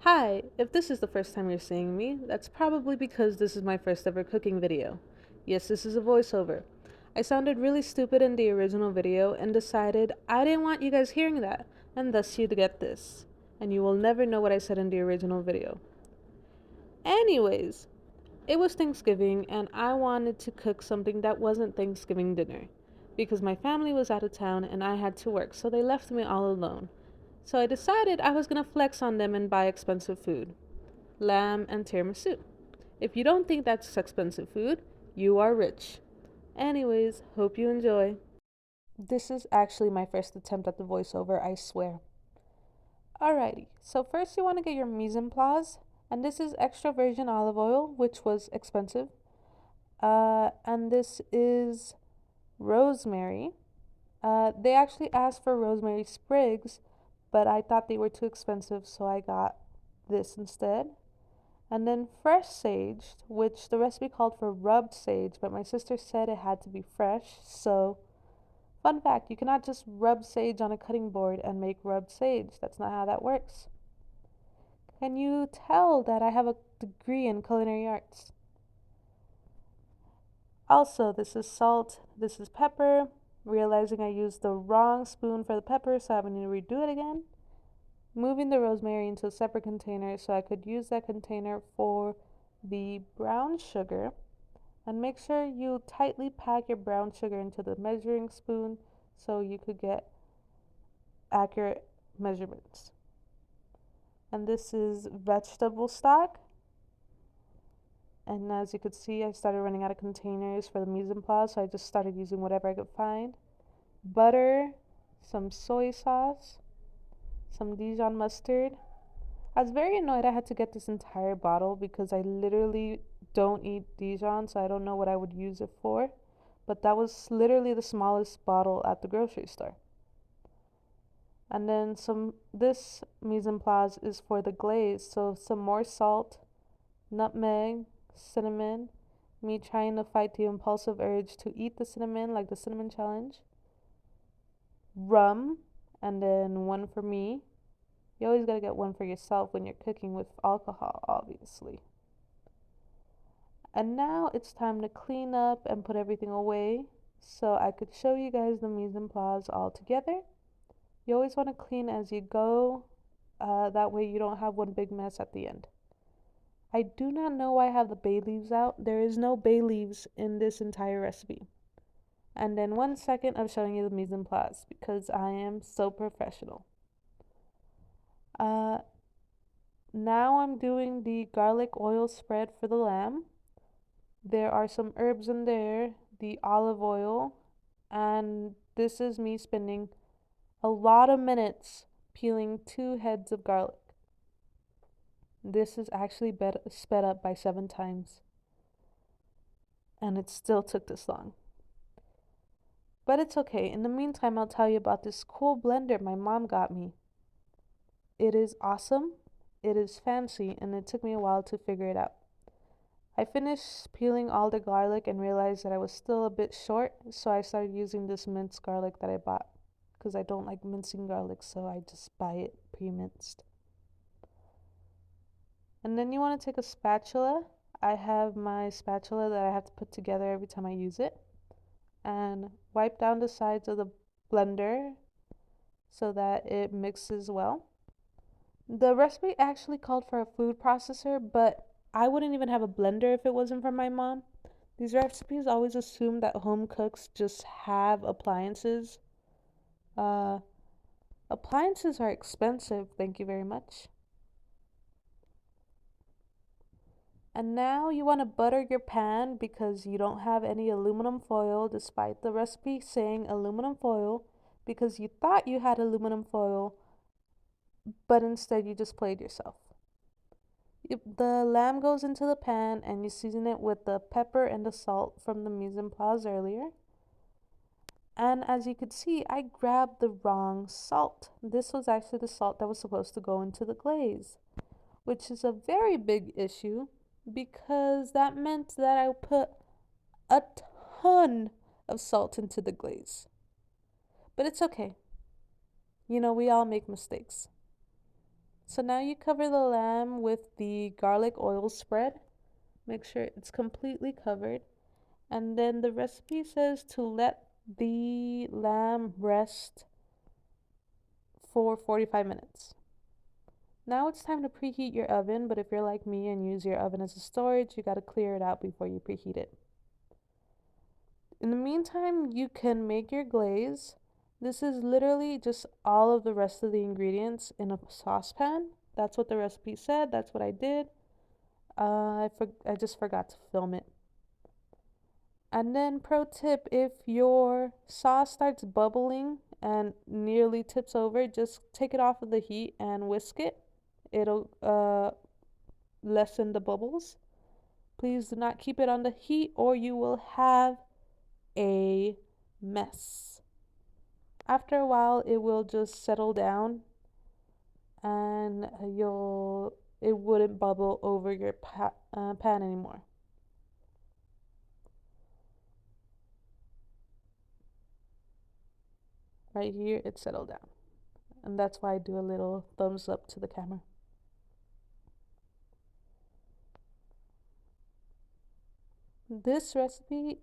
Hi, if this is the first time you're seeing me, that's probably because this is my first ever cooking video. Yes, this is a voiceover. I sounded really stupid in the original video and decided I didn't want you guys hearing that, and thus you'd get this. And you will never know what I said in the original video. Anyways, it was Thanksgiving and I wanted to cook something that wasn't Thanksgiving dinner because my family was out of town and I had to work, so they left me all alone. So I decided I was gonna flex on them and buy expensive food, lamb, and tiramisu. If you don't think that's expensive food, you are rich. Anyways, hope you enjoy. This is actually my first attempt at the voiceover, I swear. Alrighty, so first you want to get your mise en place, and this is extra virgin olive oil, which was expensive. And this is rosemary. They actually asked for rosemary sprigs, but I thought they were too expensive, so I got this instead. And then fresh sage, which the recipe called for rubbed sage, but my sister said it had to be fresh. So, fun fact, you cannot just rub sage on a cutting board and make rubbed sage. That's not how that works. Can you tell that I have a degree in culinary arts? Also, this is salt, this is pepper. Realizing I used the wrong spoon for the pepper, so I'm going to redo it again. Moving the rosemary into a separate container so I could use that container for the brown sugar. And make sure you tightly pack your brown sugar into the measuring spoon so you could get accurate measurements. And this is vegetable stock. And as you could see, I started running out of containers for the mise en place, so I just started using whatever I could find. Butter, some soy sauce, some Dijon mustard. I was very annoyed I had to get this entire bottle because I literally don't eat Dijon, so I don't know what I would use it for. But that was literally the smallest bottle at the grocery store. And then this mise en place is for the glaze, so some more salt, nutmeg, cinnamon, me trying to fight the impulsive urge to eat the cinnamon like the cinnamon challenge, rum, and then one for me. You always gotta get one for yourself when you're cooking with alcohol, obviously. And now it's time to clean up and put everything away so I could show you guys the mise en place all together. You always want to clean as you go, that way you don't have one big mess at the end. I do not know why I have the bay leaves out. There is no bay leaves in this entire recipe. And then 1 second of showing you the mise en place because I am so professional. Uh, Now I'm doing the garlic oil spread for the lamb. There are some herbs in there, the olive oil, and this is me spending a lot of minutes peeling 2 heads of garlic. This is actually sped up by 7 times, and it still took this long. But it's okay. In the meantime, I'll tell you about this cool blender my mom got me. It is awesome, it is fancy, and it took me a while to figure it out. I finished peeling all the garlic and realized that I was still a bit short, so I started using this minced garlic that I bought because I don't like mincing garlic, so I just buy it pre-minced. And then you want to take a spatula. I have my spatula that I have to put together every time I use it, and wipe down the sides of the blender so that it mixes well. The recipe actually called for a food processor, but I wouldn't even have a blender if it wasn't for my mom. These recipes always assume that home cooks just have appliances. Uh, Appliances are expensive, thank you very much. And now you want to butter your pan because you don't have any aluminum foil, despite the recipe saying aluminum foil, because you thought you had aluminum foil, but instead you just played yourself. The lamb goes into the pan and you season it with the pepper and the salt from the mise en place earlier. And as you could see, I grabbed the wrong salt. This was actually the salt that was supposed to go into the glaze, which is a very big issue because that meant that I put a ton of salt into the glaze. But it's okay. You know, we all make mistakes. So now you cover the lamb with the garlic oil spread. Make sure it's completely covered. And then the recipe says to let the lamb rest for 45 minutes. Now it's time to preheat your oven, but if you're like me and use your oven as a storage, you gotta clear it out before you preheat it. In the meantime, you can make your glaze. This is literally just all of the rest of the ingredients in a saucepan. That's what the recipe said. That's what I did. I just forgot to film it. And then, pro tip, if your sauce starts bubbling and nearly tips over, just take it off of the heat and whisk it. It'll lessen the bubbles. Please do not keep it on the heat or you will have a mess. After a while, it will just settle down and it wouldn't bubble over your pan anymore. Right here, it settled down. And that's why I do a little thumbs up to the camera. This recipe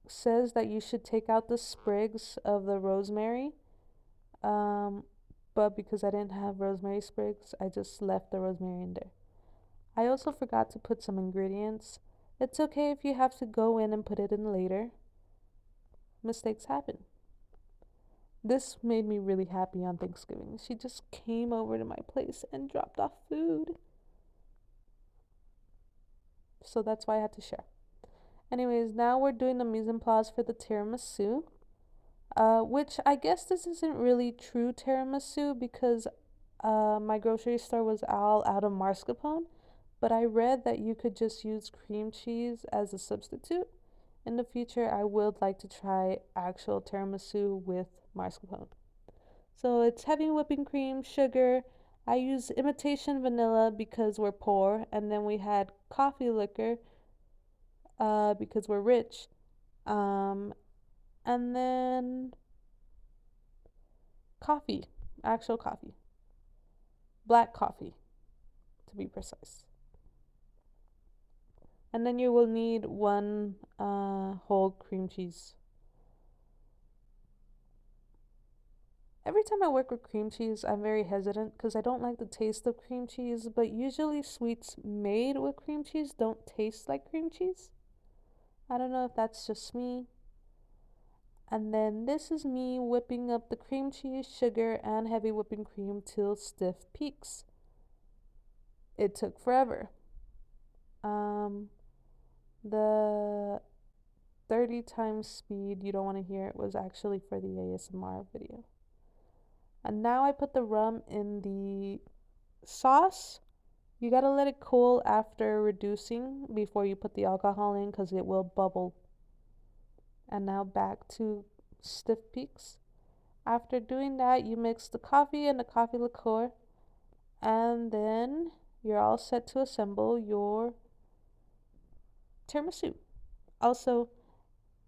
says that you should take out the sprigs of the rosemary. Um, but because I didn't have rosemary sprigs, I just left the rosemary in there. I also forgot to put some ingredients. It's okay if you have to go in and put it in later. Mistakes happen. This made me really happy on Thanksgiving. She just came over to my place and dropped off food. So that's why I had to share. Anyways, now we're doing the mise en place for the tiramisu. Which I guess this isn't really true tiramisu because my grocery store was all out of mascarpone, but I read that you could just use cream cheese as a substitute. In the future, I would like to try actual tiramisu with mascarpone. So it's heavy whipping cream, sugar. I use imitation vanilla because we're poor, and then we had coffee liquor because we're rich. Um, and then coffee, actual coffee, black coffee to be precise. And then you will need one whole cream cheese. Every time I work with cream cheese, I'm very hesitant because I don't like the taste of cream cheese, but usually sweets made with cream cheese don't taste like cream cheese. I don't know if that's just me. And then this is me whipping up the cream cheese, sugar, and heavy whipping cream till stiff peaks. It took forever. The 30 times speed you don't want to hear it was actually for the ASMR video. And now I put the rum in the sauce. You gotta let it cool after reducing before you put the alcohol in because it will bubble. And now back to stiff peaks. After doing that, you mix the coffee and the coffee liqueur, and then you're all set to assemble your tiramisu. Also,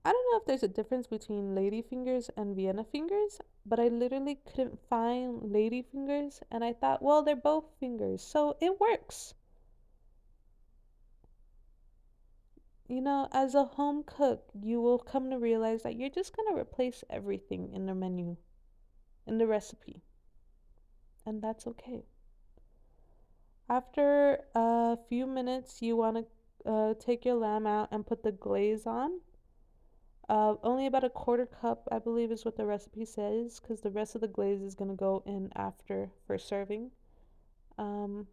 I don't know if there's a difference between lady fingers and Vienna fingers, but I literally couldn't find lady fingers, and I thought, well, they're both fingers, so it works. You know, as a home cook, you will come to realize that you're just gonna replace everything in the menu, in the recipe, and that's okay. After a few minutes, you want to take your lamb out and put the glaze on. Only about a quarter cup, I believe, is what the recipe says, because the rest of the glaze is going to go in after for serving. Um,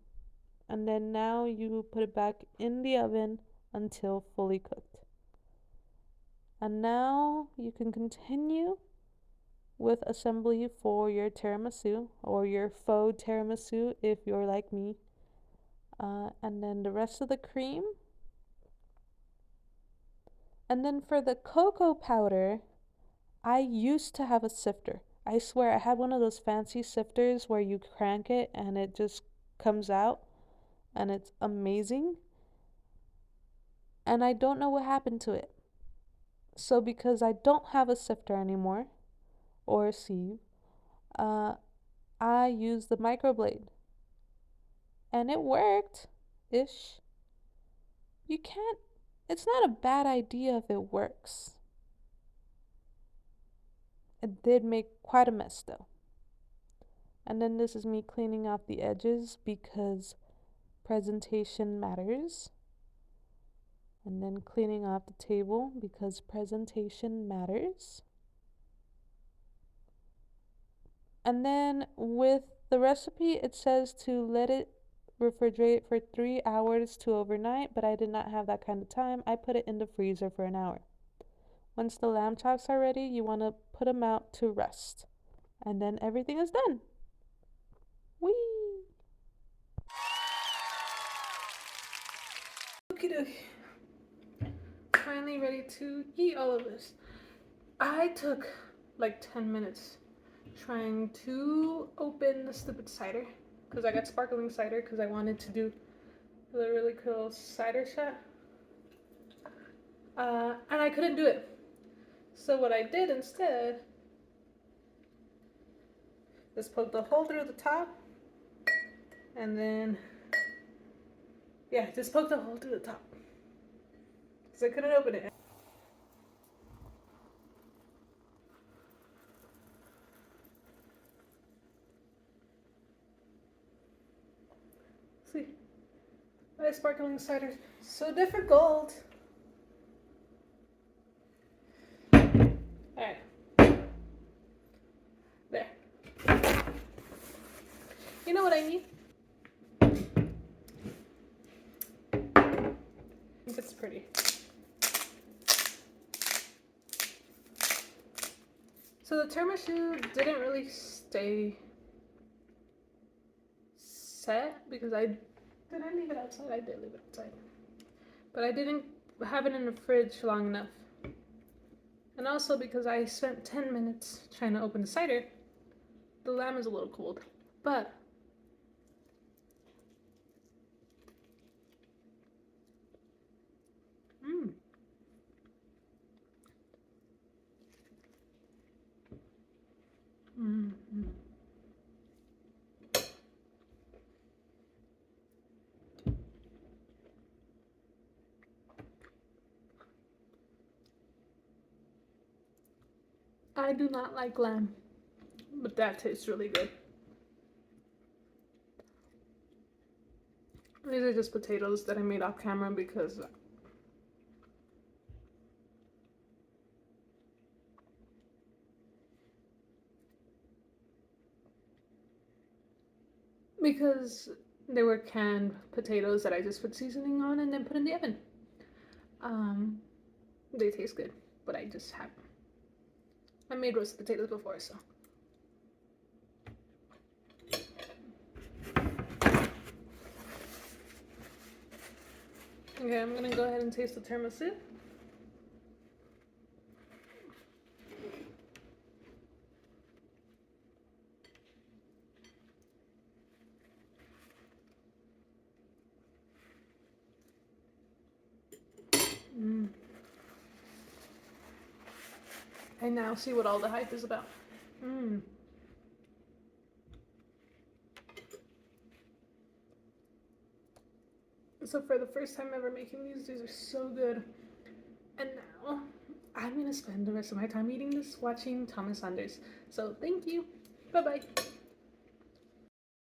and then now you put it back in the oven until fully cooked. And now you can continue with assembly for your tiramisu or your faux tiramisu if you're like me. And then the rest of the cream. And then for the cocoa powder, I used to have a sifter. I swear I had one of those fancy sifters where you crank it and it just comes out and it's amazing. And I don't know what happened to it. So because I don't have a sifter anymore or a sieve, uh, I used the microblade. And it worked ish. You can't, it's not a bad idea if it works. It did make quite a mess though. And then this is me cleaning off the edges because presentation matters. And then cleaning off the table because presentation matters. And then with the recipe, it says to let it refrigerate for 3 hours to overnight, but I did not have that kind of time. I put it in the freezer for an hour. Once the lamb chops are ready, you want to put them out to rest. And then everything is done. Whee! Okie dokie. Finally ready to eat all of this. I took like 10 minutes trying to open the stupid cider because I got sparkling cider because I wanted to do a really cool cider shot. And I couldn't do it. So what I did instead is poke the hole through the top and then, yeah, just poke the hole through the top because I couldn't open it. See, why is sparkling cider so difficult? Alright. There. You know what I need? It's pretty. So the tiramisu didn't really stay set because did I leave it outside? I did leave it outside. But I didn't have it in the fridge long enough. And also because I spent 10 minutes trying to open the cider, the lamb is a little cold. But I do not like lamb, but that tastes really good. These are just potatoes that I made off camera because they were canned potatoes that I just put seasoning on and then put in the oven. They taste good, but I made roasted potatoes before, so. Okay, I'm gonna go ahead and taste the tiramisu. I now see what all the hype is about. So for the first time ever making these are so good. And now I'm gonna spend the rest of my time eating this watching Thomas Anders. So thank you. Bye bye.